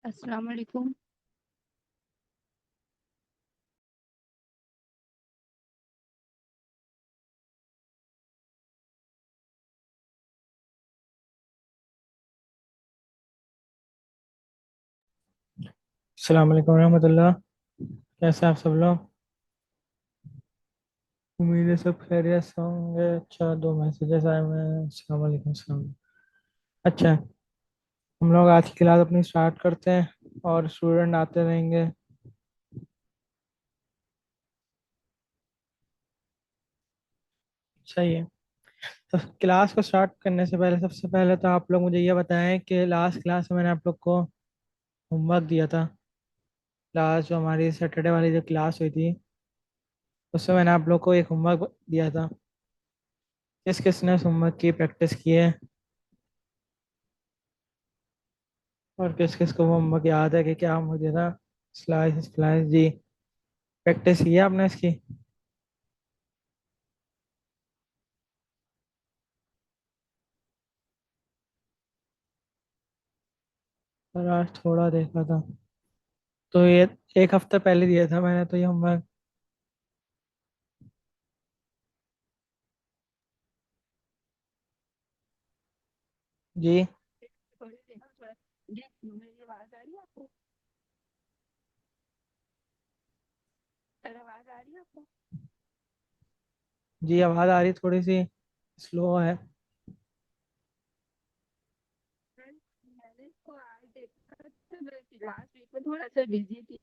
अस्सलाम वालेकुम। अस्सलाम वालेकुम रहमतुल्लाह। कैसे आप सब लोग? उम्मीद है सब खैरियत से होंगे। अच्छा, दो मैसेजेस आए हुए हैं। अस्सलाम वालेकुम सलाम। अच्छा, हम लोग आज की क्लास अपनी स्टार्ट करते हैं और स्टूडेंट आते रहेंगे। सही है। तो क्लास को स्टार्ट करने से पहले सबसे पहले तो आप लोग मुझे ये बताएं कि लास्ट क्लास में मैंने आप लोग को होमवर्क दिया था। लास्ट जो हमारी सैटरडे वाली जो क्लास हुई थी उसमें मैंने आप लोग को एक होमवर्क दिया था। किस किस ने उस होमवर्क की प्रैक्टिस की है और किस किस को वो होमवर्क याद है कि क्या होमवर्क दिया था? स्लाइस स्लाइस जी, प्रैक्टिस की है आपने इसकी? पर आज थोड़ा देखा था तो ये एक हफ्ते पहले दिया था मैंने तो ये होमवर्क। जी। थोड़ी देखो थोड़ा। देख मेरी आवाज आ रही है आपको? सर आवाज आ रही है आपको? जी, आवाज़ आ रही थोड़ी सी स्लो है। सर, मैंने इसको आज देखा था, मैं लास्ट वीक में थोड़ा सा बिजी थी,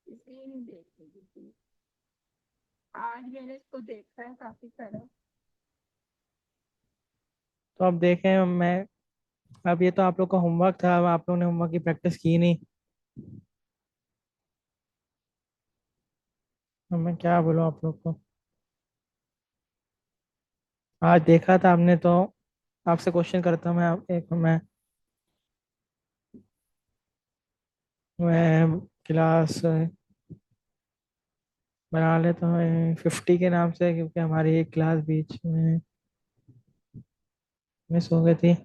इसलिए नहीं देख रही थी। आज मैंने इसको देखा है काफी सारा। तो अब देखें मैं, अब ये तो आप लोग का होमवर्क था, अब आप लोगों ने होमवर्क की प्रैक्टिस की नहीं। अब मैं क्या बोलूँ आप लोग को? आज देखा था आपने तो आपसे क्वेश्चन करता हूं मैं। एक मैं क्लास बना लेता हूँ 50 के नाम से, क्योंकि हमारी एक क्लास बीच में मिस हो गई थी।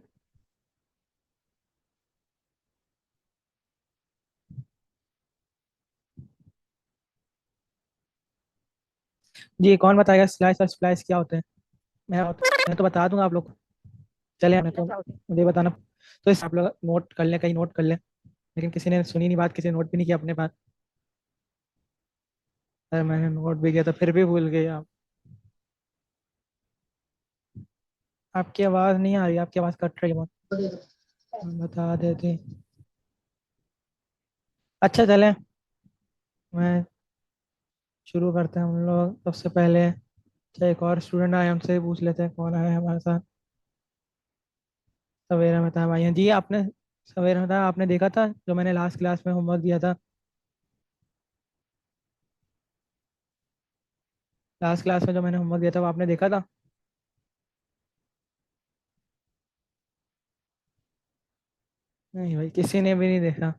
जी, कौन बताएगा स्लाइस और स्प्लाइस क्या होते हैं? मैं तो बता दूंगा आप लोग को। चले, हमें क्या तो क्या होता है? मुझे बताना। तो इस आप लोग नोट कर लें, कहीं नोट कर लें। लेकिन किसी ने सुनी नहीं बात, किसी ने नोट भी नहीं किया अपने बात। अरे मैंने नोट भी किया था फिर भी भूल गए आप। आपकी आवाज़ नहीं आ रही, आपकी आवाज़ कट रही है बहुत। बता देती। अच्छा चलें, मैं शुरू करते हैं। हम लोग सबसे पहले चाहे एक और स्टूडेंट आए उनसे भी पूछ लेते हैं कौन आया है हमारे साथ। सवेरा मेहता भाई हैं जी। आपने सवेरा मेहता आपने देखा था जो मैंने लास्ट क्लास में होमवर्क दिया था? लास्ट क्लास में जो मैंने होमवर्क दिया था वो आपने देखा था? नहीं भाई, किसी ने भी नहीं देखा।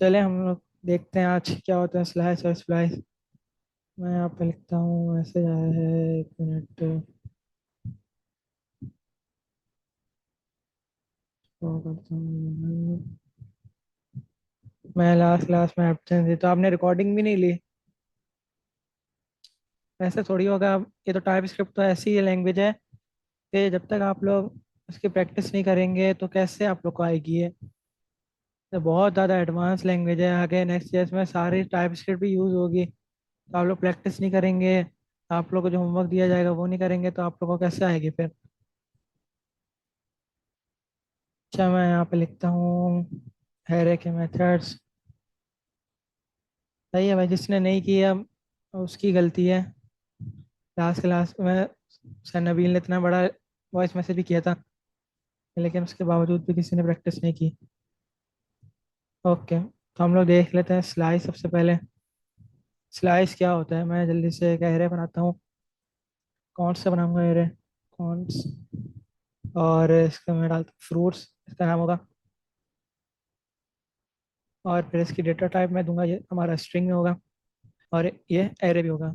चले हम लोग देखते हैं आज क्या होता है स्लाइस और स्प्लाइस। मैं यहाँ पे लिखता हूँ, मैसेज आया है, एक मिनट शो करता हूँ। मैं लास्ट क्लास में एब्सेंट थी तो आपने रिकॉर्डिंग भी नहीं ली? ऐसे थोड़ी होगा। ये तो टाइप स्क्रिप्ट तो ऐसी लैंग्वेज है कि जब तक आप लोग उसकी प्रैक्टिस नहीं करेंगे तो कैसे आप लोग को आएगी ये? तो बहुत ज़्यादा एडवांस लैंग्वेज है। आगे नेक्स्ट ईयर में सारी टाइप स्क्रिप्ट भी यूज़ होगी। तो आप लोग प्रैक्टिस नहीं करेंगे, आप लोग को जो होमवर्क दिया जाएगा वो नहीं करेंगे, तो आप लोग को कैसे आएगी फिर? अच्छा, मैं यहाँ पे लिखता हूँ हैरे के मेथड्स। सही है भाई, जिसने नहीं किया उसकी गलती है। लास्ट क्लास में सर नबील ने इतना बड़ा वॉइस मैसेज भी किया था, लेकिन उसके बावजूद भी किसी ने प्रैक्टिस नहीं की। ओके, तो हम लोग देख लेते हैं स्लाइस सबसे पहले। स्लाइस क्या होता है? मैं जल्दी से एक एरे बनाता हूँ। कौन सा बनाऊंगा एरे? कौन? और इसका मैं डालता हूँ फ्रूट्स, इसका नाम होगा। और फिर इसकी डेटा टाइप मैं दूंगा, ये हमारा स्ट्रिंग में होगा। और ये एरे भी होगा।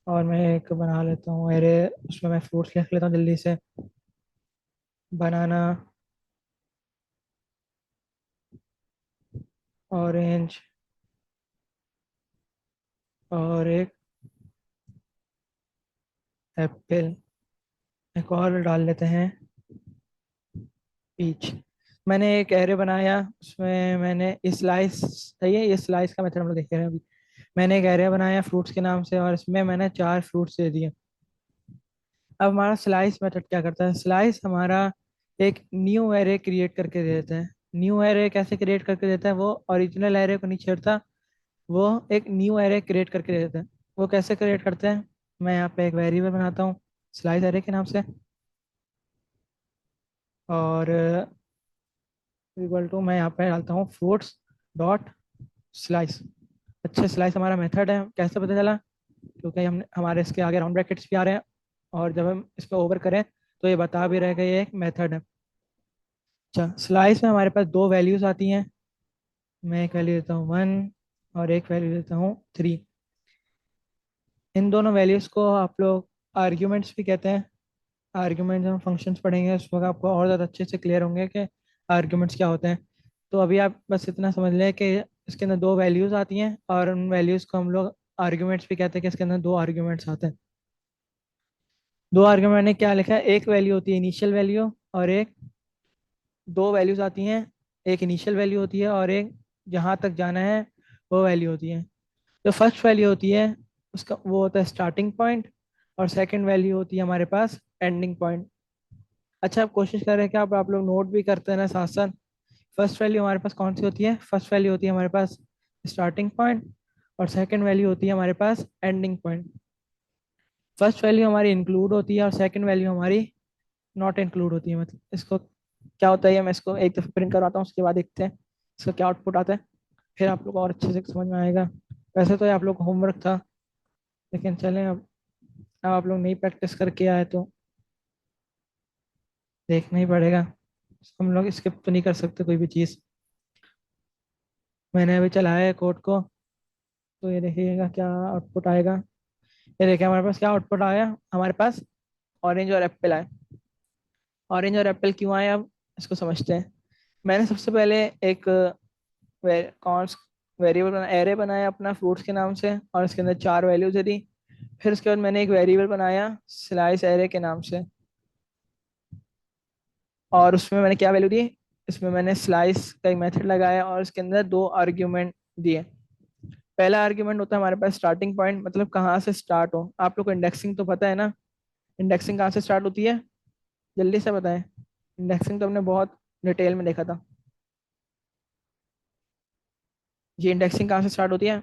और मैं एक बना लेता हूँ एरे। उसमें मैं फ्रूट्स लिख लेता हूँ जल्दी से। बनाना, ऑरेंज, और एक एप्पल। एक और डाल लेते हैं, पीच। मैंने एक एरे बनाया, उसमें मैंने स्लाइस, सही है, ये स्लाइस का मेथड हम लोग देख रहे हैं अभी। मैंने एक एरे बनाया फ्रूट्स के नाम से, और इसमें मैंने 4 फ्रूट्स दे दिए। अब हमारा स्लाइस मेथड क्या करता है? स्लाइस हमारा एक न्यू एरे क्रिएट करके दे देता है। न्यू एरे कैसे क्रिएट करके देता है? वो ओरिजिनल एरे को नहीं छेड़ता, वो एक न्यू एरे क्रिएट करके दे देता है। वो कैसे क्रिएट करते हैं? मैं यहाँ पे एक वेरिएबल बनाता हूँ स्लाइस एरे के नाम से, और इक्वल टू मैं यहाँ पे डालता हूँ फ्रूट्स डॉट स्लाइस। अच्छा, स्लाइस हमारा मेथड है, कैसे पता चला? क्योंकि हम हमारे इसके आगे राउंड ब्रैकेट्स भी आ रहे हैं, और जब हम इस पर ओवर करें तो ये बता भी रहेगा ये एक मेथड है। अच्छा, स्लाइस में हमारे पास दो वैल्यूज आती हैं। मैं एक वैल्यू देता हूँ 1, और एक वैल्यू देता हूँ 3। इन दोनों वैल्यूज को आप लोग आर्ग्यूमेंट्स भी कहते हैं। आर्ग्यूमेंट जब हम फंक्शंस पढ़ेंगे उस वक्त आपको और ज़्यादा अच्छे से क्लियर होंगे कि आर्ग्यूमेंट्स क्या होते हैं। तो अभी आप बस इतना समझ लें कि इसके अंदर दो वैल्यूज आती हैं, और उन वैल्यूज को हम लोग आर्ग्यूमेंट्स भी कहते हैं, कि इसके अंदर दो आर्ग्यूमेंट्स आते हैं। दो आर्ग्यूमेंट ने क्या लिखा है? एक वैल्यू होती है इनिशियल वैल्यू, और एक, दो वैल्यूज आती हैं। एक इनिशियल वैल्यू होती है, और एक जहाँ तक जाना है वो वैल्यू होती है। जो फर्स्ट वैल्यू होती है उसका वो होता है स्टार्टिंग पॉइंट, और सेकंड वैल्यू होती है हमारे पास एंडिंग पॉइंट। अच्छा, आप कोशिश कर रहे हैं कि आप लोग नोट भी करते हैं ना साथ साथ। फर्स्ट वैल्यू हमारे पास कौन सी होती है? फर्स्ट वैल्यू होती है हमारे पास स्टार्टिंग पॉइंट, और सेकंड वैल्यू होती है हमारे पास एंडिंग पॉइंट। फर्स्ट वैल्यू हमारी इंक्लूड होती है, और सेकंड वैल्यू हमारी नॉट इंक्लूड होती है। मतलब इसको क्या होता है, ये मैं इसको एक दफ़ा प्रिंट करवाता हूँ, उसके बाद देखते हैं इसका क्या आउटपुट आता है। फिर आप लोग को और अच्छे से समझ में आएगा। वैसे तो ये आप लोग का होमवर्क था, लेकिन चलें, अब आप लोग नहीं प्रैक्टिस करके आए तो देखना ही पड़ेगा। हम लोग स्किप तो नहीं कर सकते कोई भी चीज़। मैंने अभी चलाया है कोड को, तो ये देखिएगा क्या आउटपुट आएगा। ये देखिए हमारे पास क्या आउटपुट आया। हमारे पास ऑरेंज और एप्पल आए। ऑरेंज और एप्पल क्यों आए, अब इसको समझते हैं। मैंने सबसे पहले एक कौन वेरिएबल बना, एरे बनाया अपना फ्रूट्स के नाम से, और इसके अंदर 4 वैल्यूज दी। फिर उसके बाद मैंने एक वेरिएबल बनाया स्लाइस एरे के नाम से, और उसमें मैंने क्या वैल्यू दी? इसमें मैंने स्लाइस का एक मेथड लगाया, और उसके अंदर दो आर्ग्यूमेंट दिए। पहला आर्ग्यूमेंट होता है हमारे पास स्टार्टिंग पॉइंट, मतलब कहाँ से स्टार्ट हो। आप लोग को इंडेक्सिंग तो पता है ना? इंडेक्सिंग कहाँ से स्टार्ट होती है? जल्दी से बताएं। इंडेक्सिंग तो हमने बहुत डिटेल में देखा था। जी, इंडेक्सिंग कहाँ से स्टार्ट होती है?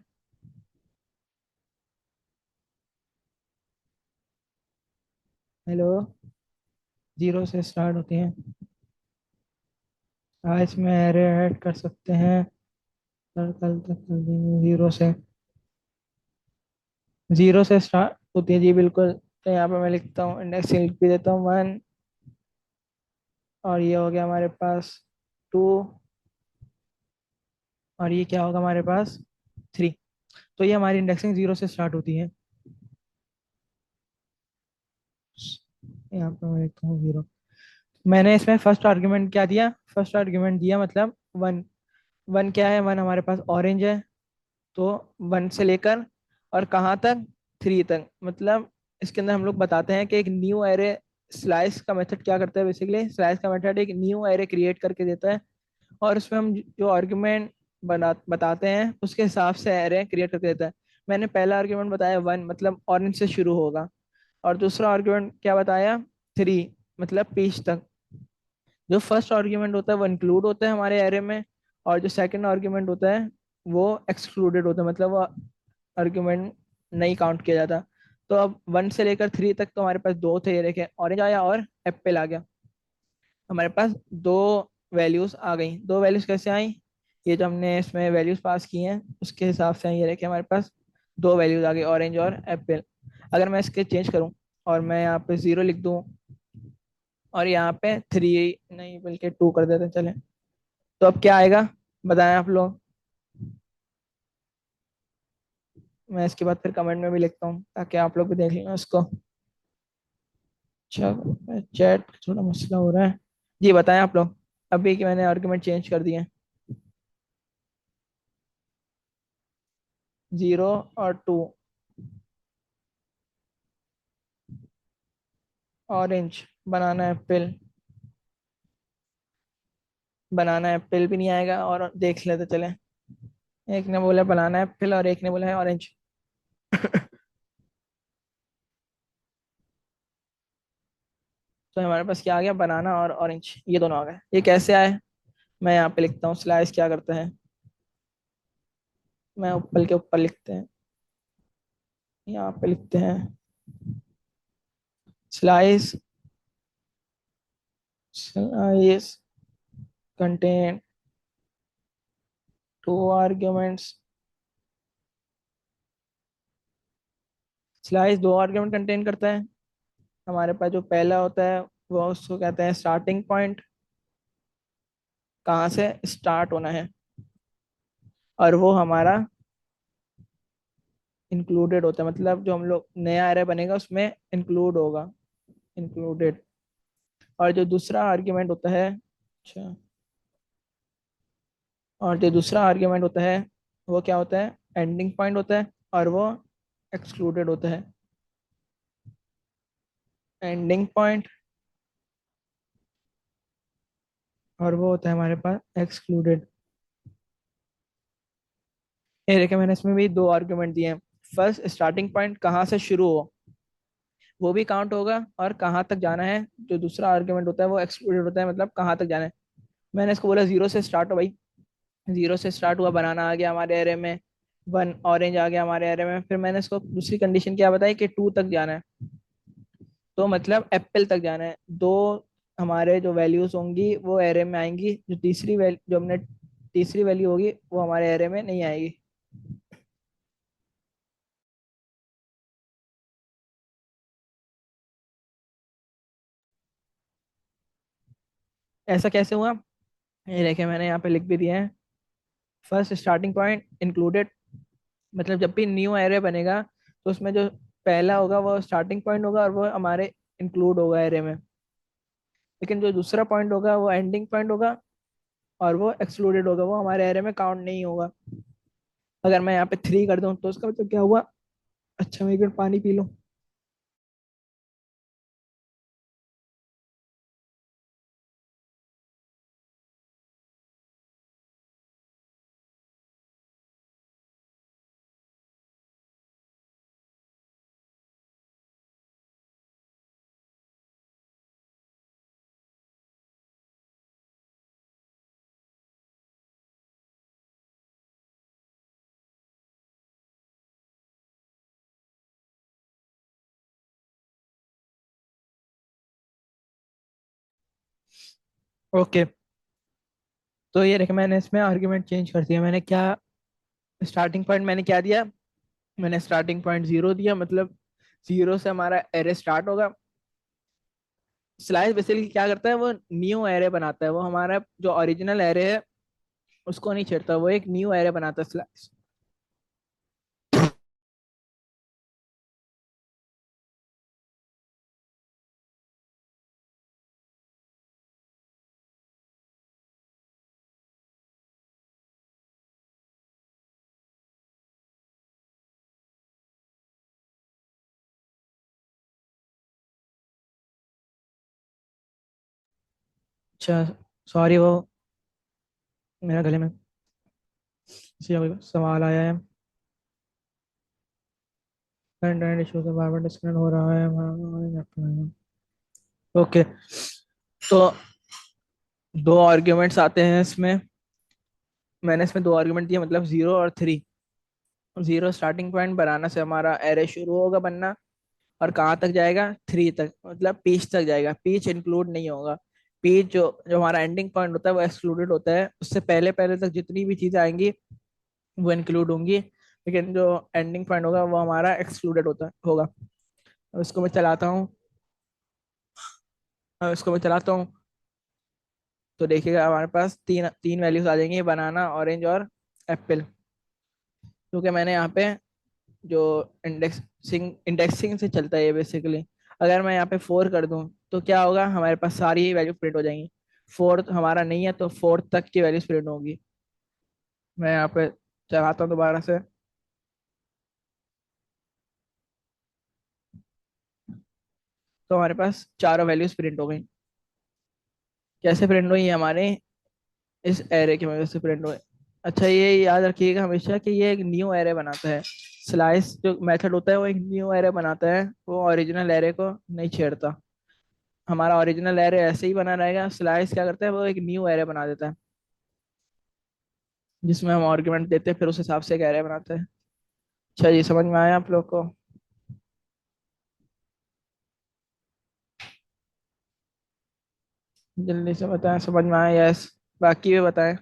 हेलो। जीरो से स्टार्ट होती है। हाँ, इसमें एरे ऐड कर सकते हैं। कल कल तक कर देंगे जीरो से। जीरो से स्टार्ट होती है जी, बिल्कुल। तो यहाँ पे मैं लिखता हूँ, इंडेक्सिंग लिख भी देता हूँ 1, और ये हो गया हमारे पास 2, और ये क्या होगा हमारे पास 3। तो ये हमारी इंडेक्सिंग जीरो से स्टार्ट होती है। यहाँ पे मैं लिखता हूँ जीरो। मैंने इसमें फर्स्ट आर्ग्यूमेंट क्या दिया? फर्स्ट आर्ग्यूमेंट दिया मतलब 1। 1 क्या है? 1 हमारे पास ऑरेंज है, तो 1 से लेकर और कहाँ तक? 3 तक। मतलब इसके अंदर हम लोग बताते हैं कि एक न्यू एरे, स्लाइस का मेथड क्या करता है? बेसिकली स्लाइस का मेथड एक न्यू एरे क्रिएट करके देता है, और उसमें हम जो आर्ग्यूमेंट बताते हैं उसके हिसाब से एरे क्रिएट करके देता है। मैंने पहला आर्ग्यूमेंट बताया 1, मतलब ऑरेंज से शुरू होगा। और दूसरा आर्ग्यूमेंट क्या बताया? 3, मतलब पीच तक। जो फर्स्ट आर्ग्यूमेंट होता है वो इंक्लूड होता है हमारे एरे में, और जो सेकंड आर्ग्यूमेंट होता है वो एक्सक्लूडेड होता है, मतलब वो आर्ग्यूमेंट नहीं काउंट किया जाता। तो अब 1 से लेकर 3 तक तो हमारे पास दो थे, ये देखें, ऑरेंज आया और एप्पल आ गया। हमारे पास दो वैल्यूज आ गई। दो वैल्यूज कैसे आई? ये जो हमने इसमें वैल्यूज पास की हैं उसके हिसाब से ये देखें, हमारे पास दो वैल्यूज आ गई, ऑरेंज और एप्पल। अगर मैं इसके चेंज करूं, और मैं यहाँ पे 0 लिख दूं, और यहाँ पे 3 नहीं बल्कि 2 कर देते हैं, चले। तो अब क्या आएगा, बताएं आप लोग। मैं इसके बाद फिर कमेंट में भी लिखता हूँ ताकि आप लोग भी देख लेना उसको। अच्छा, चैट थोड़ा मसला हो रहा है। जी बताएं आप लोग। अभी कि मैंने आर्गुमेंट चेंज कर दिए। 0 और 2। Orange. Banana apple. Banana apple भी नहीं आएगा, और देख लेते चले। एक ने बोला बनाना एप्पल और एक ने बोला है ऑरेंज। तो हमारे पास क्या आ गया, बनाना और ऑरेंज, ये दोनों आ गए। ये कैसे आए? मैं यहाँ पे लिखता हूँ, स्लाइस क्या करता है। मैं ऊपर के ऊपर लिखते हैं, यहाँ पे लिखते हैं slice. Slice contain 2 arguments. Slice 2 argument contain करता है। हमारे पास जो पहला होता है वो उसको कहते हैं स्टार्टिंग पॉइंट, कहाँ से स्टार्ट होना है। और वो हमारा इंक्लूडेड होता है, मतलब जो हम लोग नया एरे बनेगा उसमें इंक्लूड होगा, इंक्लूडेड। और जो दूसरा आर्ग्यूमेंट होता है, अच्छा, और जो दूसरा आर्ग्यूमेंट होता है वो क्या होता है, एंडिंग पॉइंट होता है, और वो एक्सक्लूडेड होता है। एंडिंग पॉइंट, और वो होता है हमारे पास एक्सक्लूडेड। ये देखिए, मैंने इसमें भी 2 आर्ग्यूमेंट दिए हैं। फर्स्ट, स्टार्टिंग पॉइंट कहाँ से शुरू हो वो भी काउंट होगा, और कहाँ तक जाना है जो दूसरा आर्ग्यूमेंट होता है वो एक्सक्लूडेड होता है, मतलब कहाँ तक जाना है। मैंने इसको बोला 0 से स्टार्ट हो भाई। 0 से स्टार्ट हुआ, बनाना आ गया हमारे एरे में। 1 ऑरेंज आ गया हमारे एरे में। फिर मैंने इसको दूसरी कंडीशन क्या बताई कि 2 तक जाना है, तो मतलब एप्पल तक जाना है। दो हमारे जो वैल्यूज होंगी वो एरे में आएंगी, जो तीसरी वैल्यू जो हमने तीसरी वैल्यू होगी वो हमारे एरे में नहीं आएगी। ऐसा कैसे हुआ? ये देखे, मैंने यहाँ पे लिख भी दिया है। फर्स्ट स्टार्टिंग पॉइंट इंक्लूडेड, मतलब जब भी न्यू एरे बनेगा तो उसमें जो पहला होगा वो स्टार्टिंग पॉइंट होगा और वो हमारे इंक्लूड होगा एरे में। लेकिन जो दूसरा पॉइंट होगा वो एंडिंग पॉइंट होगा, और वो एक्सक्लूडेड होगा, वो हमारे एरे में काउंट नहीं होगा। अगर मैं यहाँ पे 3 कर दूं तो उसका मतलब क्या हुआ? अच्छा, मैं एक मिनट पानी पी लूं। ओके, तो ये देखिए, मैंने इसमें आर्ग्यूमेंट चेंज कर दिया। मैंने क्या, स्टार्टिंग पॉइंट मैंने क्या दिया? मैंने स्टार्टिंग पॉइंट 0 दिया, मतलब 0 से हमारा एरे स्टार्ट होगा। स्लाइस बेसिकली क्या करता है, वो न्यू एरे बनाता है। वो हमारा जो ओरिजिनल एरे है उसको नहीं छेड़ता, वो एक न्यू एरे बनाता है स्लाइस। अच्छा, सॉरी, वो मेरा गले में किसी का सवाल आया है। इंटरनेट इशू से बार बार डिस्कनेक्ट हो रहा है। ओके, तो 2 आर्ग्यूमेंट्स आते हैं इसमें। मैंने इसमें 2 आर्ग्यूमेंट दिए, मतलब 0 और 3। 0 स्टार्टिंग पॉइंट, बनाना से हमारा एरे शुरू होगा बनना, और कहाँ तक जाएगा, 3 तक, मतलब पीच तक जाएगा। पीच इंक्लूड नहीं होगा। पीच जो जो हमारा एंडिंग पॉइंट होता है वो एक्सक्लूडेड होता है। उससे पहले पहले तक जितनी भी चीजें आएंगी वो इंक्लूड होंगी, लेकिन जो एंडिंग पॉइंट होगा वो हमारा एक्सक्लूडेड होता होगा। अब इसको मैं चलाता हूँ। अब इसको मैं चलाता हूँ तो देखिएगा हमारे पास तीन तीन वैल्यूज आ जाएंगी, बनाना, ऑरेंज और एप्पल। क्योंकि मैंने यहाँ पे जो इंडेक्सिंग इंडेक्सिंग से चलता है ये बेसिकली। अगर मैं यहाँ पे 4 कर दूं तो क्या होगा, हमारे पास सारी वैल्यू प्रिंट हो जाएंगी। फोर्थ हमारा नहीं है तो फोर्थ तक की वैल्यूज प्रिंट होगी। मैं यहाँ पे चलाता हूँ दोबारा से। तो हमारे पास चारों वैल्यूज प्रिंट हो गई। कैसे प्रिंट हुई? हमारे इस एरे की वजह से प्रिंट हुए। अच्छा, ये याद रखिएगा हमेशा कि ये एक न्यू एरे बनाता है। स्लाइस जो मेथड होता है वो एक न्यू एरे बनाता है, वो ओरिजिनल एरे को नहीं छेड़ता। हमारा ओरिजिनल एरे ऐसे ही बना रहेगा। स्लाइस क्या करता है, वो एक न्यू एरे बना देता है जिसमें हम आर्गुमेंट देते हैं, फिर उस हिसाब से एक एरे बनाते हैं। अच्छा जी, समझ में आया आप लोग को? जल्दी से बताएं, समझ में आया? यस। बाकी भी बताएं।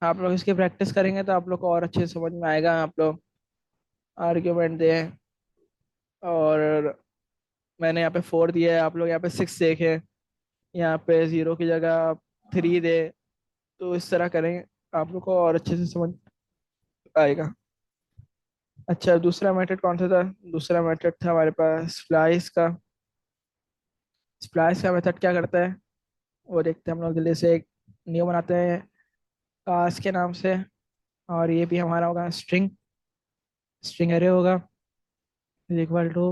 आप लोग इसकी प्रैक्टिस करेंगे तो आप लोग को और अच्छे से समझ में आएगा। आप लोग आर्ग्यूमेंट दें, और मैंने यहाँ पे 4 दिया है, आप लोग यहाँ पे 6 देखें, यहाँ पे 0 की जगह आप 3 दे। तो इस तरह करें, आप लोग को और अच्छे से समझ आएगा। अच्छा, दूसरा मेथड कौन सा था? दूसरा मेथड था हमारे पास स्प्लाइस का। स्प्लाइस का मेथड क्या करता है वो देखते हैं हम लोग जल्दी से। एक न्यू बनाते हैं कास्ट के नाम से, और ये भी हमारा होगा स्ट्रिंग। स्ट्रिंग एरे होगा इक्वल टू,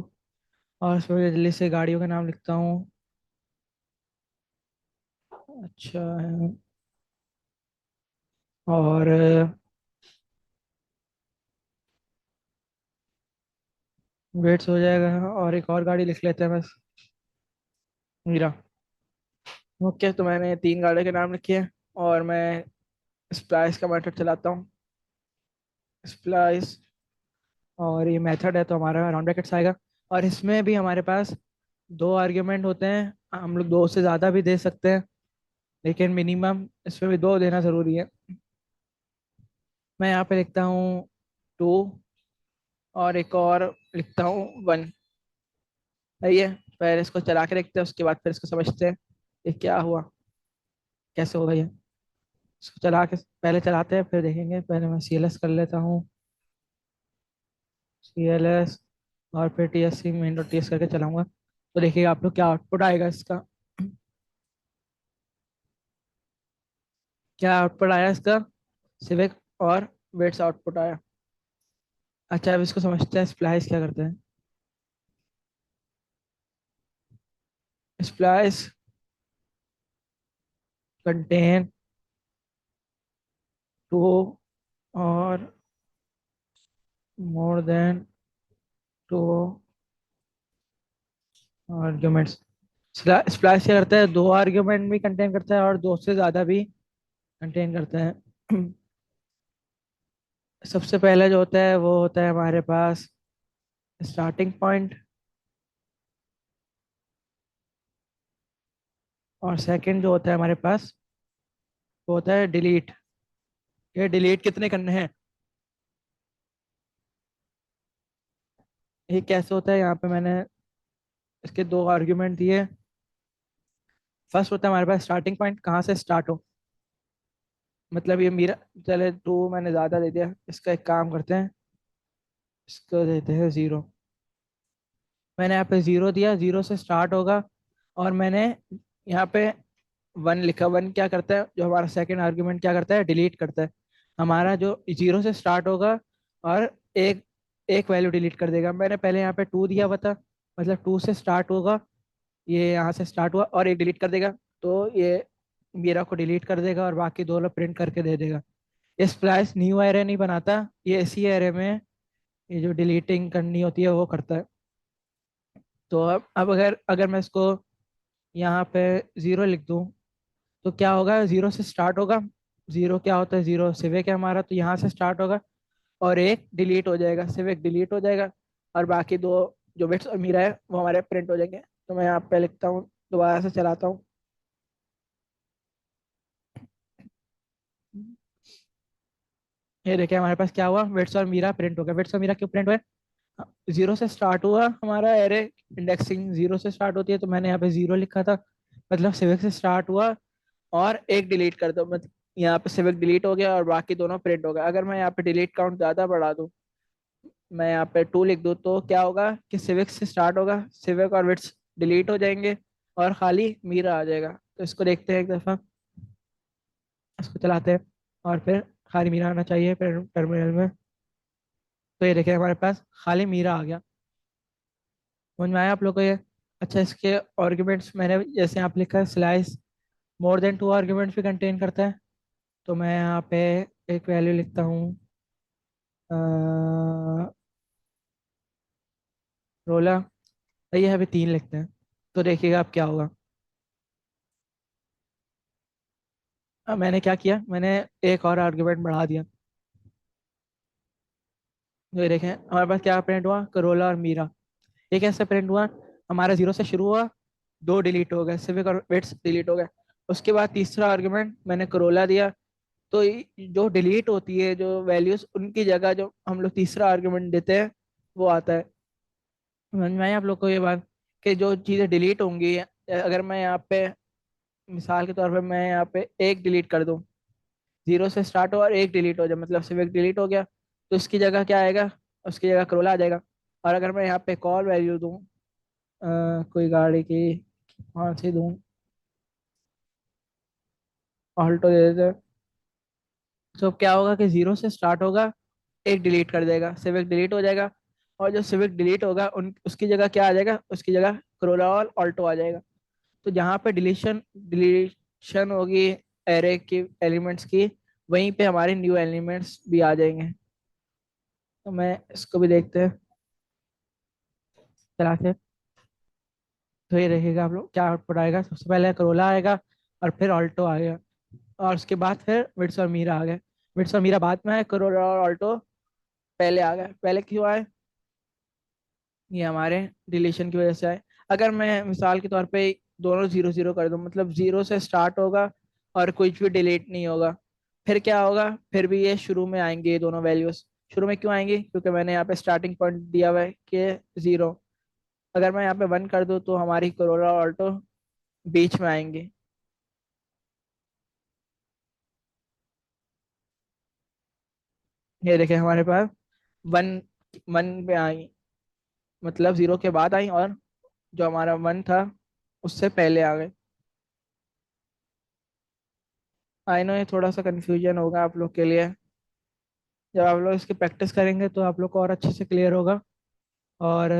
और इसमें जल्दी से गाड़ियों के नाम लिखता हूँ। अच्छा है। और वेट्स हो जाएगा, और एक और गाड़ी लिख लेते हैं बस, मीरा। ओके, तो मैंने 3 गाड़ियों के नाम लिखे हैं, और मैं स्प्लाइस का मेथड चलाता हूँ। स्प्लाइस, और ये मेथड है तो हमारा राउंड ब्रैकेट्स आएगा। और इसमें भी हमारे पास 2 आर्ग्यूमेंट होते हैं। हम लोग 2 से ज़्यादा भी दे सकते हैं, लेकिन मिनिमम इसमें भी 2 देना ज़रूरी है। मैं यहाँ पे लिखता हूँ 2, और एक और लिखता हूँ 1। सही है। पहले इसको चला के देखते हैं, उसके बाद फिर इसको समझते हैं ये क्या हुआ, कैसे होगा ये। इसको चला के पहले चलाते हैं, फिर देखेंगे। पहले मैं CLS कर लेता हूँ, CLS, और फिर TSC मेन डॉट TS करके चलाऊंगा। तो देखिए आप लोग क्या आउटपुट आएगा इसका। क्या आउटपुट आया इसका? सिविक और वेट्स आउटपुट आया। अच्छा, अब इसको समझते हैं स्प्लाइस क्या करते हैं। स्प्लाइस कंटेन टू और more than two arguments. Splice क्या करता है, 2 आर्ग्यूमेंट भी कंटेन करता है और 2 से ज्यादा भी कंटेन करता है। सबसे पहले जो होता है वो होता है हमारे पास स्टार्टिंग पॉइंट, और सेकंड जो होता है हमारे पास वो होता है डिलीट। ये डिलीट कितने करने हैं, ये कैसे होता है? यहाँ पे मैंने इसके 2 आर्ग्यूमेंट दिए। फर्स्ट होता है हमारे पास स्टार्टिंग पॉइंट, कहाँ से स्टार्ट हो। मतलब ये मेरा, चले 2 मैंने ज़्यादा दे दिया, इसका एक काम करते हैं, इसको देते हैं 0। मैंने यहाँ पे 0 दिया, 0 से स्टार्ट होगा। और मैंने यहाँ पे 1 लिखा। 1 क्या करता है, जो हमारा सेकंड आर्ग्यूमेंट क्या करता है, डिलीट करता है। हमारा जो 0 से स्टार्ट होगा, और एक एक वैल्यू डिलीट कर देगा। मैंने पहले यहाँ पे 2 दिया हुआ था, मतलब 2 से स्टार्ट होगा, ये यहाँ से स्टार्ट हुआ और एक डिलीट कर देगा। तो ये मेरा को डिलीट कर देगा और बाकी 2 लोग प्रिंट करके दे देगा। ये स्प्लाइस न्यू एरे नहीं बनाता, ये इसी एरे में ये जो डिलीटिंग करनी होती है वो करता है। तो अब अगर अगर मैं इसको यहाँ पे 0 लिख दूँ तो क्या होगा, 0 से स्टार्ट होगा। 0 क्या होता है, 0 सिविक है हमारा, तो यहाँ से स्टार्ट होगा और एक डिलीट हो जाएगा, सिविक डिलीट हो जाएगा। और बाकी 2 जो बिट्स और मीरा है वो हमारे प्रिंट हो जाएंगे। तो मैं यहाँ पे लिखता हूँ, दोबारा से चलाता हूँ। ये देखिए हमारे पास क्या हुआ, वेट्स और मीरा प्रिंट हो गया। वेट्स और मीरा क्यों प्रिंट हुए? 0 से स्टार्ट हुआ हमारा एरे, इंडेक्सिंग 0 से स्टार्ट होती है, तो मैंने यहाँ पे 0 लिखा था, मतलब सिविक से स्टार्ट हुआ और एक डिलीट कर दो। मतलब यहाँ पे सिविक डिलीट हो गया और बाकी दोनों प्रिंट हो गया। अगर मैं यहाँ पे डिलीट काउंट ज़्यादा बढ़ा दूँ, मैं यहाँ पे 2 लिख दूँ, तो क्या होगा कि सिविक से स्टार्ट होगा, सिविक और विट्स डिलीट हो जाएंगे और खाली मीरा आ जाएगा। तो इसको देखते हैं एक दफ़ा, इसको चलाते हैं और फिर खाली मीरा आना चाहिए फिर टर्मिनल में। तो ये देखिए हमारे पास खाली मीरा आ गया। समझ में आया आप लोग को ये? अच्छा, इसके आर्ग्यूमेंट्स मैंने जैसे आप लिखा है स्लाइस मोर देन 2 आर्ग्यूमेंट्स भी कंटेन करता है। तो मैं यहाँ पे एक वैल्यू लिखता हूँ, रोला। ये अभी 3 लिखते हैं, तो देखिएगा अब क्या होगा। अब मैंने क्या किया, मैंने एक और आर्ग्यूमेंट बढ़ा दिया। तो ये देखें हमारे पास क्या प्रिंट हुआ, करोला और मीरा। ये कैसे प्रिंट हुआ, हमारा 0 से शुरू हुआ, 2 डिलीट हो गए, सिविक और वेट्स डिलीट हो गए। उसके बाद तीसरा आर्ग्यूमेंट मैंने करोला दिया। तो जो डिलीट होती है जो वैल्यूज, उनकी जगह जो हम लोग तीसरा आर्ग्यूमेंट देते हैं वो आता है। समझ में आई आप लोग को ये बात, कि जो चीज़ें डिलीट होंगी, अगर मैं यहाँ पे मिसाल के तौर पे मैं यहाँ पे एक डिलीट कर दूँ, 0 से स्टार्ट हो और एक डिलीट हो जाए, मतलब सिर्फ एक डिलीट हो गया, तो इसकी जगह क्या आएगा, उसकी जगह क्रोला आ जाएगा। और अगर मैं यहाँ पे कॉल वैल्यू दूँ, कोई गाड़ी की कौन सी दूँ, ऑल्टो दे देते हैं, तो क्या होगा कि 0 से स्टार्ट होगा, एक डिलीट कर देगा, सिविक डिलीट हो जाएगा। और जो सिविक डिलीट होगा उन उसकी जगह क्या आ जाएगा, उसकी जगह क्रोला और ऑल्टो आ जाएगा। तो जहाँ पे डिलीशन डिलीशन होगी एरे की एलिमेंट्स की, वहीं पे हमारे न्यू एलिमेंट्स भी आ जाएंगे। तो मैं इसको भी देखते हैं चला के। तो ये देखिएगा आप लोग क्या आउटपुट आएगा, सबसे पहले करोला आएगा और फिर ऑल्टो आएगा, और उसके बाद फिर विट्स और मीरा आ गए। विट्स और मीरा बाद में आए, करोला और ऑल्टो पहले आ गए। पहले क्यों आए, ये हमारे डिलीशन की वजह से आए। अगर मैं मिसाल के तौर पे दोनों 0 0 कर दूं, मतलब 0 से स्टार्ट होगा और कुछ भी डिलीट नहीं होगा, फिर क्या होगा, फिर भी ये शुरू में आएंगे ये दोनों वैल्यूज। शुरू में क्यों आएंगी, क्योंकि मैंने यहाँ पे स्टार्टिंग पॉइंट दिया हुआ है कि 0। अगर मैं यहाँ पे 1 कर दूं तो हमारी करोला और ऑल्टो बीच में आएंगे। ये देखें हमारे पास 1 1 पे आई, मतलब 0 के बाद आई, और जो हमारा 1 था उससे पहले आ गए। आई नो ये थोड़ा सा कंफ्यूजन होगा आप लोग के लिए, जब आप लोग इसकी प्रैक्टिस करेंगे तो आप लोग को और अच्छे से क्लियर होगा। और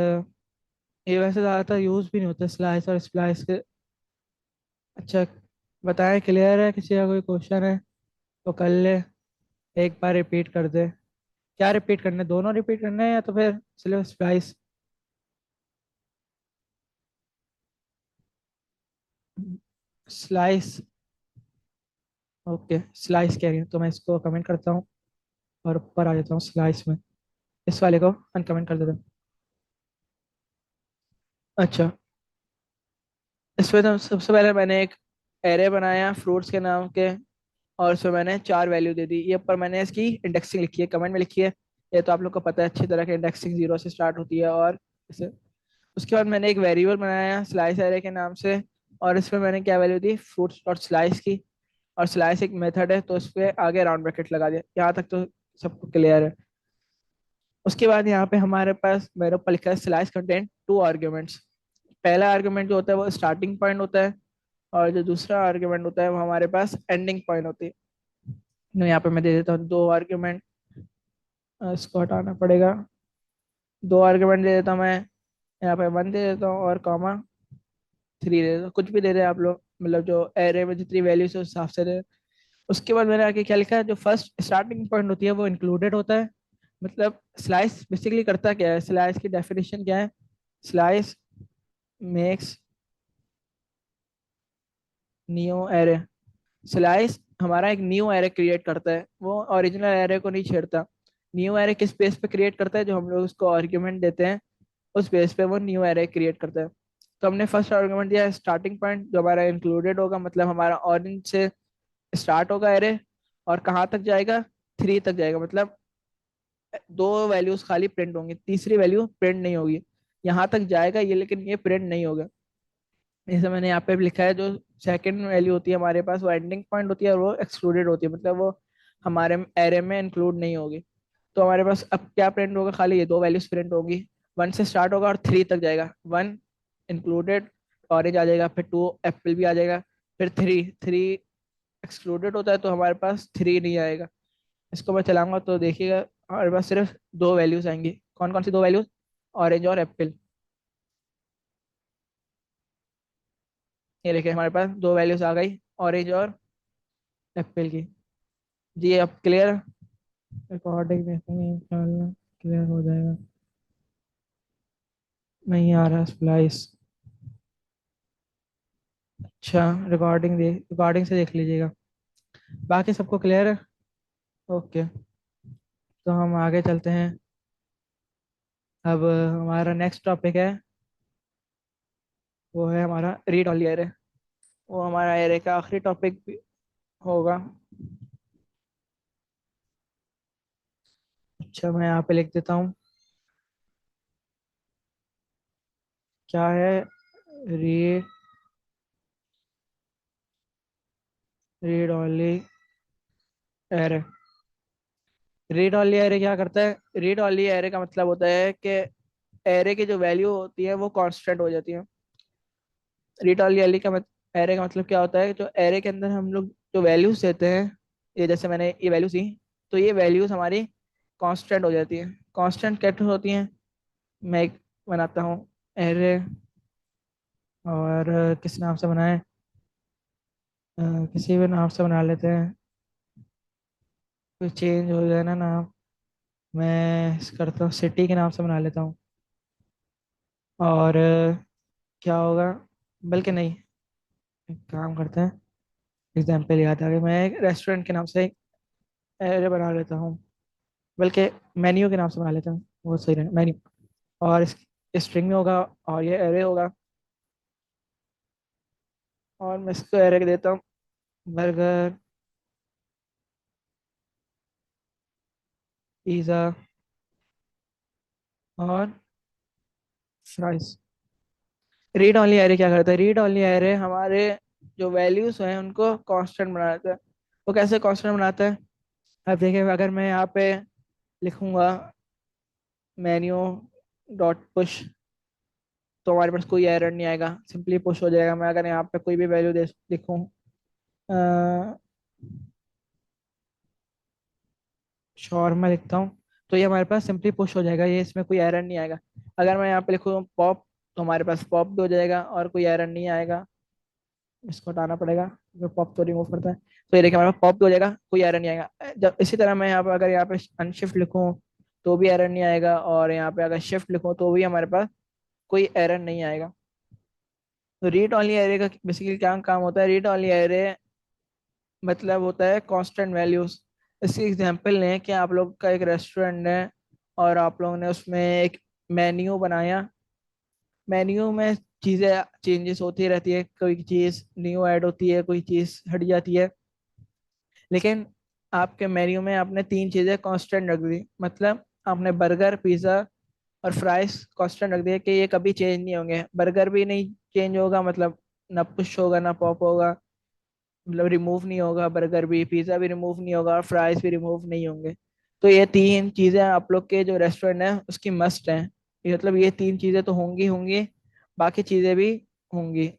ये वैसे ज़्यादातर यूज़ भी नहीं होते स्लाइस और स्प्लाइस के। अच्छा, बताएं क्लियर है, किसी का कोई क्वेश्चन है तो कर ले, एक बार रिपीट कर दे। क्या रिपीट करने, दोनों रिपीट करने हैं या तो फिर सिर्फ स्प्लाइस? स्लाइस, ओके स्लाइस कह रही है तो मैं इसको कमेंट करता हूँ और ऊपर आ जाता हूँ स्लाइस में। इस वाले को अनकमेंट कर देता हूँ। अच्छा, इसमें तो सबसे पहले मैंने एक एरे बनाया फ्रूट्स के नाम के, और उसमें मैंने 4 वैल्यू दे दी। ये ऊपर मैंने इसकी इंडेक्सिंग लिखी है, कमेंट में लिखी है। ये तो आप लोग को पता है अच्छी तरह की, इंडेक्सिंग 0 से स्टार्ट होती है। और इसे उसके बाद मैंने एक वेरिएबल बनाया स्लाइस एरे के नाम से, और इसमें मैंने क्या वैल्यू दी, फ्रूट्स डॉट स्लाइस की। और स्लाइस एक मेथड है तो उस पर आगे राउंड ब्रैकेट लगा दिया। यहाँ तक तो सबको क्लियर है। उसके बाद यहाँ पे हमारे पास मेरे ऊपर लिखा है स्लाइस कंटेंट 2 आर्ग्यूमेंट्स। पहला आर्ग्यूमेंट जो होता है वो स्टार्टिंग पॉइंट होता है, और जो दूसरा आर्ग्यूमेंट होता है वो हमारे पास एंडिंग पॉइंट होती है। तो यहाँ पे मैं दे देता हूँ 2 आर्ग्यूमेंट, इसको हटाना पड़ेगा। 2 आर्ग्यूमेंट दे देता हूँ मैं, यहाँ पे 1 दे देता हूँ और कॉमा 3 दे देता हूँ। कुछ भी दे रहे हैं आप लोग, मतलब जो एरे में जितनी वैल्यूज है उस हिसाब से दे। उसके बाद मैंने आगे क्या लिखा है, जो फर्स्ट स्टार्टिंग पॉइंट होती है वो इंक्लूडेड होता है। मतलब स्लाइस बेसिकली करता क्या है, स्लाइस की डेफिनेशन क्या है, slice makes new array. Slice हमारा एक न्यू एरे क्रिएट करता है, वो ओरिजिनल एरे को नहीं छेड़ता। न्यू एरे किस बेस पे क्रिएट करता है, जो हम लोग उसको आर्ग्यूमेंट देते हैं उस बेस पे वो न्यू एरे क्रिएट करता है। तो हमने फर्स्ट आर्गुमेंट दिया स्टार्टिंग पॉइंट, जो हमारा इंक्लूडेड होगा, मतलब हमारा ऑरेंज से स्टार्ट होगा एरे, और कहाँ तक जाएगा, 3 तक जाएगा। मतलब 2 वैल्यूज खाली प्रिंट होंगी, तीसरी वैल्यू प्रिंट नहीं होगी। यहाँ तक जाएगा ये, लेकिन ये प्रिंट नहीं होगा। जैसे मैंने यहाँ पे भी लिखा है, जो सेकंड वैल्यू होती है हमारे पास, वो एंडिंग पॉइंट होती है और वो एक्सक्लूडेड होती है, मतलब वो हमारे एरे में इंक्लूड नहीं होगी। तो हमारे पास अब क्या प्रिंट होगा, खाली ये दो वैल्यूज प्रिंट होगी। 1 से स्टार्ट होगा और 3 तक जाएगा। 1 इंक्लूडेड, ऑरेंज आ जाएगा, फिर 2 एप्पल भी आ जाएगा, फिर 3 एक्सक्लूडेड होता है तो हमारे पास 3 नहीं आएगा। इसको मैं चलाऊंगा तो देखिएगा हमारे पास सिर्फ दो वैल्यूज आएंगी। कौन कौन सी दो वैल्यूज? ऑरेंज और एप्पल। ये देखिए हमारे पास दो वैल्यूज आ गई, ऑरेंज और एप्पल की। जी अब क्लियर? रिकॉर्डिंग देखेंगे इंशाल्लाह क्लियर हो जाएगा। नहीं आ रहा स्प्लाइस। अच्छा, रिकॉर्डिंग से देख लीजिएगा। बाकी सबको क्लियर है? ओके, तो हम आगे चलते हैं। अब हमारा नेक्स्ट टॉपिक है, वो है हमारा रीड ऑनली एरे। वो हमारा एरे का आखिरी टॉपिक होगा। अच्छा, मैं यहाँ पे लिख देता हूँ। क्या है? Read read only array. Read only array क्या करता है? रीड ऑनली एरे का मतलब होता है कि एरे की जो वैल्यू होती है वो कांस्टेंट हो जाती है। रीड ऑनली एरे का एरे का मतलब क्या होता है, जो एरे के अंदर हम लोग जो वैल्यूज देते हैं, ये जैसे मैंने ये वैल्यूज दी, तो ये वैल्यूज हमारी कांस्टेंट हो जाती है। कांस्टेंट कैसे होती हैं? मैं एक बनाता हूँ एरे, और किस नाम से बनाए? किसी भी नाम से बना लेते हैं, कोई चेंज हो जाए ना नाम। मैं करता हूँ, सिटी के नाम से बना लेता हूँ। और क्या होगा, बल्कि नहीं, एक काम करते हैं, एग्जाम्पल याद आ गया, मैं एक रेस्टोरेंट के नाम से एक एरे बना लेता हूँ। बल्कि मेन्यू के नाम से बना लेता हूँ, वो सही रहेगा, मेन्यू। और इस स्ट्रिंग में होगा और ये एरे होगा। और मैं इसको एरे देता हूँ बर्गर, पिज़्ज़ा और फ्राइज। रीड ओनली एरे क्या करता है? रीड ओनली एरे हमारे जो वैल्यूज हैं उनको कांस्टेंट बना देता है। वो कैसे कांस्टेंट बनाता है? अब देखिए, अगर मैं यहाँ पे लिखूंगा मेन्यू डॉट पुश, तो हमारे पास कोई एरर नहीं आएगा, सिंपली पुश हो जाएगा। मैं अगर यहाँ पे कोई भी वैल्यू दे लिखूँ, शॉर्मा लिखता हूँ, तो ये हमारे पास सिंपली पुश हो जाएगा, ये इसमें कोई एरर नहीं आएगा। अगर मैं यहाँ पे लिखूँ पॉप, तो हमारे पास पॉप भी हो जाएगा और कोई एरर नहीं आएगा। इसको हटाना पड़ेगा, जो पॉप तो रिमूव करता है। तो ये देखिए हमारे पास पॉप भी हो जाएगा, कोई एरर नहीं आएगा। जब इसी तरह मैं यहाँ पे अगर यहाँ पे अनशिफ्ट लिखूँ तो भी एरर नहीं आएगा, और यहाँ पे अगर शिफ्ट लिखूँ तो भी हमारे पास कोई एरर नहीं आएगा। तो रीड ओनली एरे का बेसिकली क्या काम होता है? रीड ओनली एरे मतलब होता है कांस्टेंट वैल्यूज। इसकी एग्जांपल लें कि आप लोग का एक रेस्टोरेंट है और आप लोगों ने उसमें एक मेन्यू बनाया। मेन्यू में चीज़ें चेंजेस होती रहती है, कोई चीज़ न्यू ऐड होती है, कोई चीज़ हट जाती है। लेकिन आपके मेन्यू में आपने तीन चीज़ें कांस्टेंट रख दी, मतलब आपने बर्गर, पिज़्ज़ा और फ्राइज कांस्टेंट रख दिया कि ये कभी चेंज नहीं होंगे। बर्गर भी नहीं चेंज होगा, मतलब ना पुश होगा ना पॉप होगा, मतलब रिमूव नहीं होगा। बर्गर भी, पिज़्ज़ा भी रिमूव नहीं होगा और फ्राइज भी रिमूव नहीं होंगे। तो ये तीन चीज़ें आप लोग के जो रेस्टोरेंट है उसकी मस्ट हैं। ये मतलब ये तीन चीज़ें तो होंगी होंगी, बाकी चीज़ें भी होंगी।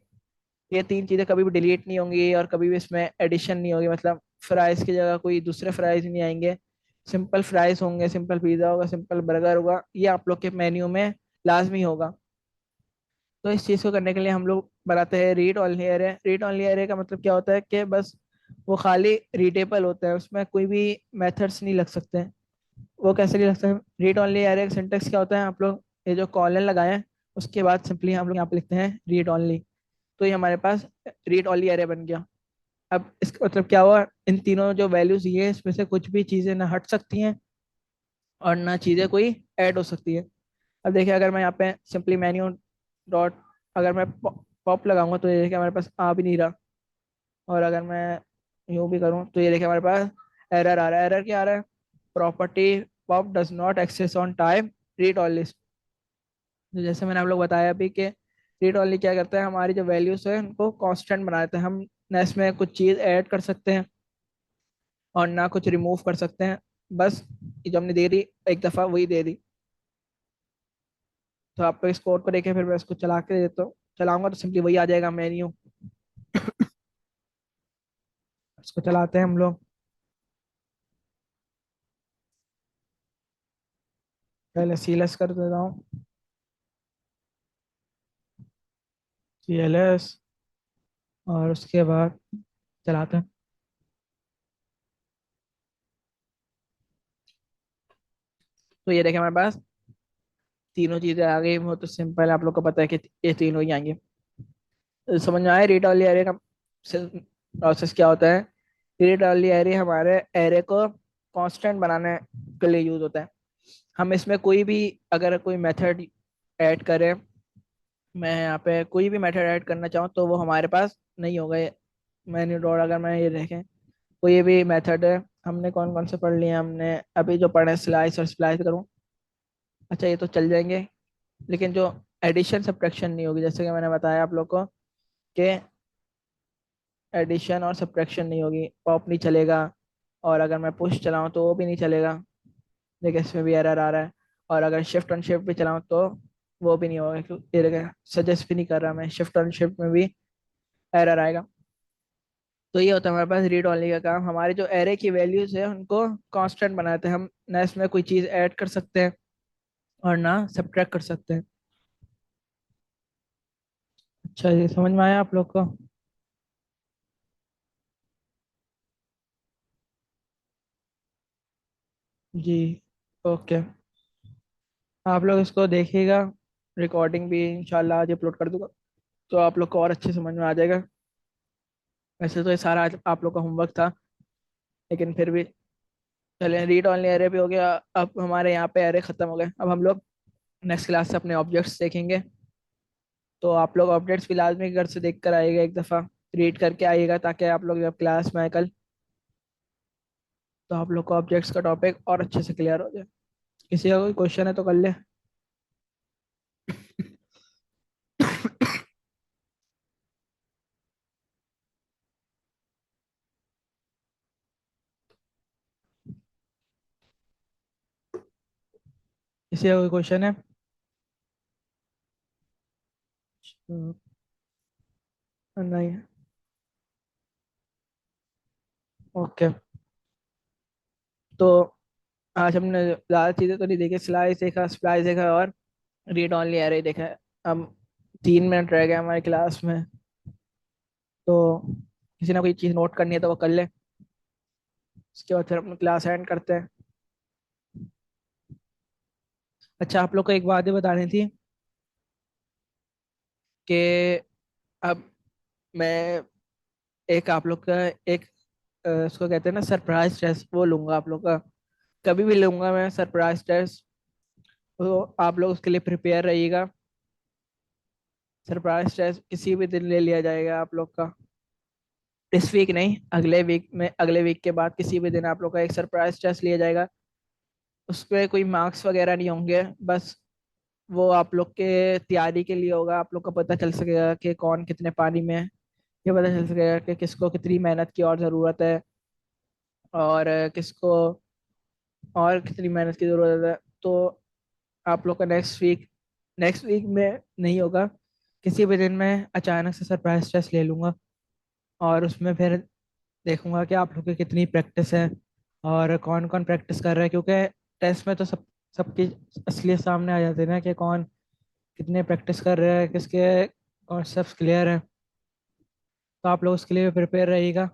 ये तीन चीज़ें कभी भी डिलीट नहीं होंगी और कभी भी इसमें एडिशन नहीं होगी, मतलब फ्राइज की जगह कोई दूसरे फ्राइज नहीं आएंगे। सिंपल फ्राइज होंगे, सिंपल पिज़्ज़ा होगा, सिंपल बर्गर होगा, ये आप लोग के मेन्यू में लाजमी होगा। तो इस चीज़ को करने के लिए हम लोग बनाते हैं read only array. Read only array का मतलब क्या होता है कि बस वो खाली रीडेबल होता है, उसमें कोई भी मेथड्स नहीं लग सकते हैं। वो कैसे नहीं लग सकते? रीड ऑनली एरे का सिंटेक्स क्या होता है? आप लोग ये जो कॉलन लगाए हैं उसके बाद सिंपली हम लोग यहाँ पे लिखते हैं रीड ऑनली, तो ये हमारे पास रीड ऑनली एरे बन गया। अब इसका मतलब क्या हुआ? इन तीनों जो वैल्यूज ये हैं, इसमें से कुछ भी चीज़ें ना हट सकती हैं और ना चीज़ें कोई ऐड हो सकती है। अब देखिए अगर मैं यहाँ पे सिंपली मेन्यू डॉट, अगर मैं पॉप लगाऊंगा तो ये देखिए हमारे पास आ भी नहीं रहा। और अगर मैं यूँ भी करूँ तो ये देखिए हमारे पास एरर आ रहा है। एरर क्या आ रहा है? Property pop does not access on time read all list. तो जैसे मैंने आप लोग बताया अभी कि रीड ओनली क्या करता है, हमारी जो वैल्यूज है उनको कांस्टेंट बना देता है। हम न इसमें कुछ चीज़ ऐड कर सकते हैं और ना कुछ रिमूव कर सकते हैं। बस ये जो हमने दे दी एक दफ़ा वही दे दी। तो आपको इस कोड को देखे फिर मैं इसको चला के देता हूँ, चलाऊंगा तो सिंपली वही आ जाएगा मेन्यू। इसको चलाते हैं हम लोग। पहले सीलेस कर देता हूँ, CLS, और उसके बाद चलाते हैं। तो ये देखें हमारे पास तीनों चीज़ें आ गई। वो तो सिंपल है, आप लोग को पता है कि ये तीनों ही आएंगे। तो समझ में आया रीड ओनली एरे का प्रोसेस क्या होता है। रीड ओनली एरे हमारे एरे को कांस्टेंट बनाने के लिए यूज होता है। हम इसमें कोई भी अगर कोई मेथड ऐड करें, मैं यहाँ पे कोई भी मेथड ऐड करना चाहूँ तो वो हमारे पास नहीं होगा। मेन्यू डॉट अगर मैं ये देखें कोई भी मेथड है, हमने कौन कौन से पढ़ लिए हैं, हमने अभी जो पढ़े स्लाइस और स्प्लाइस करूँ, अच्छा ये तो चल जाएंगे। लेकिन जो एडिशन सब्ट्रैक्शन नहीं होगी, जैसे कि मैंने बताया आप लोग को कि एडिशन और सब्ट्रैक्शन नहीं होगी, पॉप नहीं चलेगा। और अगर मैं पुश चलाऊँ तो वो भी नहीं चलेगा, देखिए इसमें भी एरर आ रहा है। और अगर शिफ्ट ऑन शिफ्ट भी चलाऊँ तो वो भी नहीं होगा, क्योंकि ये देखिए सजेस्ट भी नहीं कर रहा, मैं शिफ्ट ऑन शिफ्ट में भी एरर आएगा। तो ये होता है हमारे पास रीड ओनली का काम। हमारे जो एरे की वैल्यूज है उनको कांस्टेंट बनाते हैं हम, ना इसमें कोई चीज़ ऐड कर सकते हैं और ना सब्ट्रैक्ट कर सकते हैं। अच्छा ये समझ में आया आप लोग को। जी, ओके। आप लोग इसको देखिएगा, रिकॉर्डिंग भी इंशाल्लाह आज अपलोड कर दूंगा, तो आप लोग को और अच्छे समझ में आ जाएगा। वैसे तो ये सारा आज आप लोग का होमवर्क था, लेकिन फिर भी चलिए रीड ओनली एरे भी हो गया। अब हमारे यहाँ पे एरे खत्म हो गए। अब हम लोग नेक्स्ट क्लास से अपने ऑब्जेक्ट्स देखेंगे। तो आप लोग ऑब्जेक्ट्स भी लाजमी घर से देख कर आइएगा, एक दफ़ा रीड करके आइएगा, ताकि आप लोग जब क्लास में आए कल तो आप लोग को ऑब्जेक्ट्स का टॉपिक और अच्छे से क्लियर हो जाए। किसी का कोई क्वेश्चन है तो कर ले। किसी का कोई क्वेश्चन है? नहीं। ओके। तो आज हमने ज़्यादा चीज़ें तो नहीं देखी, स्लाइस देखा, स्प्लाइस देखा और रीड ओनली एरे देखा है। अब 3 मिनट रह गए हमारी क्लास में, तो किसी ना कोई चीज़ नोट करनी है तो वो कर ले। उसके बाद फिर अपनी क्लास एंड करते हैं। अच्छा आप लोग को एक बात ये बतानी थी कि अब मैं एक आप लोग का एक उसको कहते हैं ना सरप्राइज टेस्ट, वो लूंगा आप लोग का। कभी भी लूंगा मैं सरप्राइज टेस्ट, तो आप लोग उसके लिए प्रिपेयर रहिएगा। सरप्राइज टेस्ट किसी भी दिन ले लिया जाएगा आप लोग का, इस वीक नहीं, अगले वीक में, अगले वीक के बाद किसी भी दिन आप लोग का एक सरप्राइज टेस्ट लिया जाएगा। उसपे कोई मार्क्स वगैरह नहीं होंगे, बस वो आप लोग के तैयारी के लिए होगा। आप लोग को पता चल सकेगा कि कौन कितने पानी में है, ये पता चल सकेगा कि किसको कितनी मेहनत की और ज़रूरत है, और किसको और कितनी मेहनत की ज़रूरत है। तो आप लोग का नेक्स्ट वीक में नहीं होगा, किसी भी दिन में अचानक से सरप्राइज टेस्ट ले लूँगा। और उसमें फिर देखूंगा कि आप लोग की कितनी प्रैक्टिस है और कौन कौन प्रैक्टिस कर रहा है, क्योंकि टेस्ट में तो सबकी असलियत सामने आ जाती है ना, कि कौन कितने प्रैक्टिस कर रहे हैं, किसके कॉन्सेप्ट क्लियर है। तो आप लोग उसके लिए प्रिपेयर रहिएगा।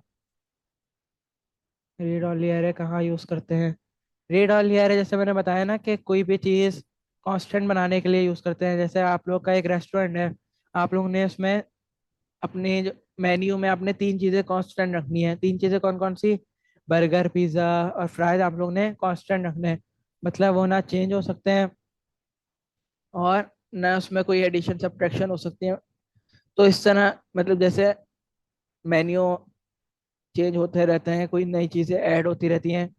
रीड ओनली एरे कहाँ यूज़ करते हैं? रीड ओनली एरे जैसे मैंने बताया ना कि कोई भी चीज़ कांस्टेंट बनाने के लिए यूज़ करते हैं। जैसे आप लोग का एक रेस्टोरेंट है, आप लोग ने उसमें अपने जो मेन्यू में आपने 3 चीज़ें कांस्टेंट रखनी है। 3 चीज़ें कौन कौन सी? बर्गर, पिज़्ज़ा और फ्राइज आप लोग ने कांस्टेंट रखने हैं। मतलब वो ना चेंज हो सकते हैं और ना उसमें कोई एडिशन सब्ट्रैक्शन हो सकती है। तो इस तरह मतलब जैसे मेन्यू चेंज होते रहते हैं, कोई नई चीज़ें ऐड होती रहती हैं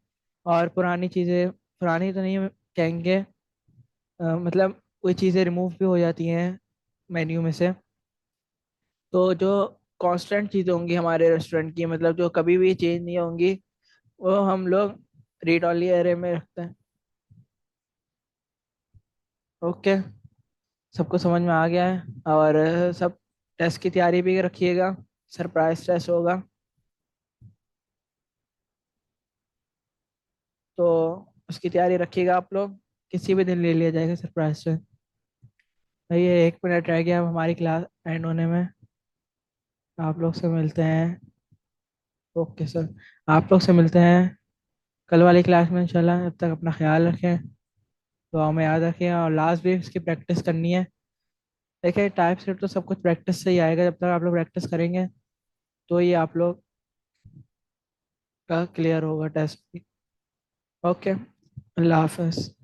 और पुरानी चीज़ें, पुरानी तो नहीं कहेंगे, मतलब कोई चीज़ें रिमूव भी हो जाती हैं। मेन्यू में से। तो जो कांस्टेंट चीज़ें होंगी हमारे रेस्टोरेंट की, मतलब जो कभी भी चेंज नहीं होंगी, वो हम लोग रीड ओनली एरे में रखते हैं। ओके, सबको समझ में आ गया है? और सब टेस्ट की तैयारी भी रखिएगा, सरप्राइज टेस्ट होगा। तो उसकी तैयारी रखिएगा आप लोग, किसी भी दिन ले लिया जाएगा सरप्राइज टेस्ट। ये 1 मिनट रह गया अब हमारी क्लास एंड होने में। आप लोग से मिलते हैं। ओके सर, आप लोग से मिलते हैं कल वाली क्लास में इंशाल्लाह। तब तक अपना ख्याल रखें, दुआ में याद रखें, और लास्ट भी इसकी प्रैक्टिस करनी है। देखिए टाइप सेट तो सब कुछ प्रैक्टिस से ही आएगा, जब तक आप लोग प्रैक्टिस करेंगे तो ये आप लोग का क्लियर होगा टेस्ट भी। ओके, अल्लाह हाफिज़।